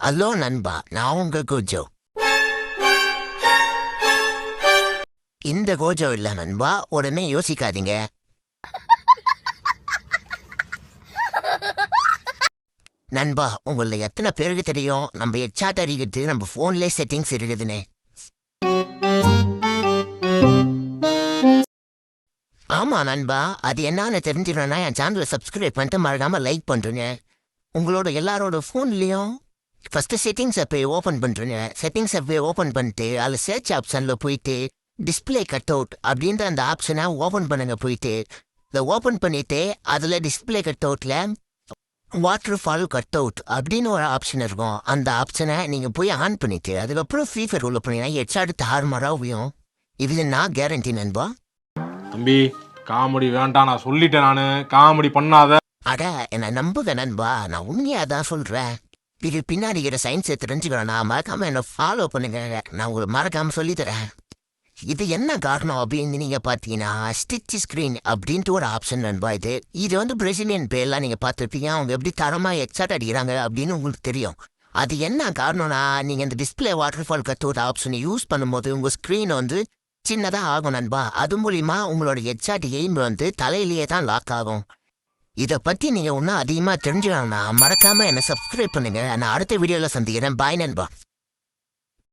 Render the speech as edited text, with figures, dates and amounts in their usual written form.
Hello நண்பா, நான் உங்க கோஜோ. இந்த கோஜோ இல்ல நண்பா, உடனே யோசிக்காதீங்க. நண்பா, உங்கள எத்தனை பேருக்கு தெரியும் நம்ம ஹெட்சாட் அறிவிட்டு நம்ம போன்லயே செட்டிங்ஸ் இருக்குதுன்னு? ஆமா நண்பா, அது என்னன்னு தெரிஞ்சிடணும்னா என் சேனலை சப்ஸ்கிரைப் பண்ணிட்டு மறக்காம லைக் பண்றேங்க. உங்களோட எல்லாரோட ஃபோன்லேயும் ஃபஸ்ட்டு செட்டிங்ஸை போய் ஓப்பன் பண்ணுறேங்க. செட்டிங்ஸை போய் ஓப்பன் பண்ணிட்டு அதில் சர்ச் ஆப்ஷனில் போயிட்டு டிஸ்பிளே கட் அவுட் அப்படின்ற அந்த ஆப்ஷனை ஓப்பன் பண்ணுங்க. போயிட்டு இதை ஓப்பன் பண்ணிவிட்டு அதில் டிஸ்பிளே கட் அவுட்டில் வாட்டர் ஃபால் கட் அவுட் அப்படின்னு ஒரு ஆப்ஷன் இருக்கும். அந்த ஆப்ஷனை நீங்கள் போய் ஆன் பண்ணிவிட்டு அதுக்கப்புறம் ஃப்ரீ ஃபயர் உள்ள பண்ணிங்கன்னா ஹெட்சாட் தாறுமாறாகவும். இது நான் கேரண்டி நண்பா. தம்பி காமெடி வேண்டாம், நான் சொல்லிட்டேன். நான் காமெடி பண்ணாத. அட என்னை நம்புக நண்பா, நான் உண்மையாக தான் சொல்கிறேன். இது பின்னாடி இருக்கிற சயின்ஸை தெரிஞ்சுக்கிறேன். நான் மறக்காமல் என்னை ஃபாலோ பண்ணுங்க. நான் உங்களுக்கு மறக்காமல் சொல்லித்தரேன். இது என்ன காரணம் அப்படின்னு நீங்கள் பார்த்தீங்கன்னா ஸ்டிச் ஸ்க்ரீன் அப்படின்ட்டு ஒரு ஆப்ஷன் நண்பா. இது வந்து பிரசிலியன் பேர்லாம் நீங்கள் பார்த்துருப்பீங்க. அவங்க எப்படி தரமாக எக்ஸாட் அடிக்கிறாங்க அப்படின்னு உங்களுக்கு தெரியும். அது என்ன காரணம்னா நீங்கள் இந்த டிஸ்பிளே வாட்டர்ஃபால் கத்தோட ஆப்ஷனை யூஸ் பண்ணும்போது உங்கள் ஸ்க்ரீன் வந்து சின்னதாக ஆகும் நண்பா. அது மூலிமா உங்களோட ஹெட்சாட் எய்ம் வந்து தலையிலேயே தான் லாக் ஆகும். இதை பற்றி நீங்கள் இன்னும் அதிகமாக தெரிஞ்சுக்கணும்னா மறக்காமல் என்னை சப்ஸ்கிரைப் பண்ணுங்கள். நான் அடுத்த வீடியோவில் சந்திக்கிறேன். பாய் நண்பா.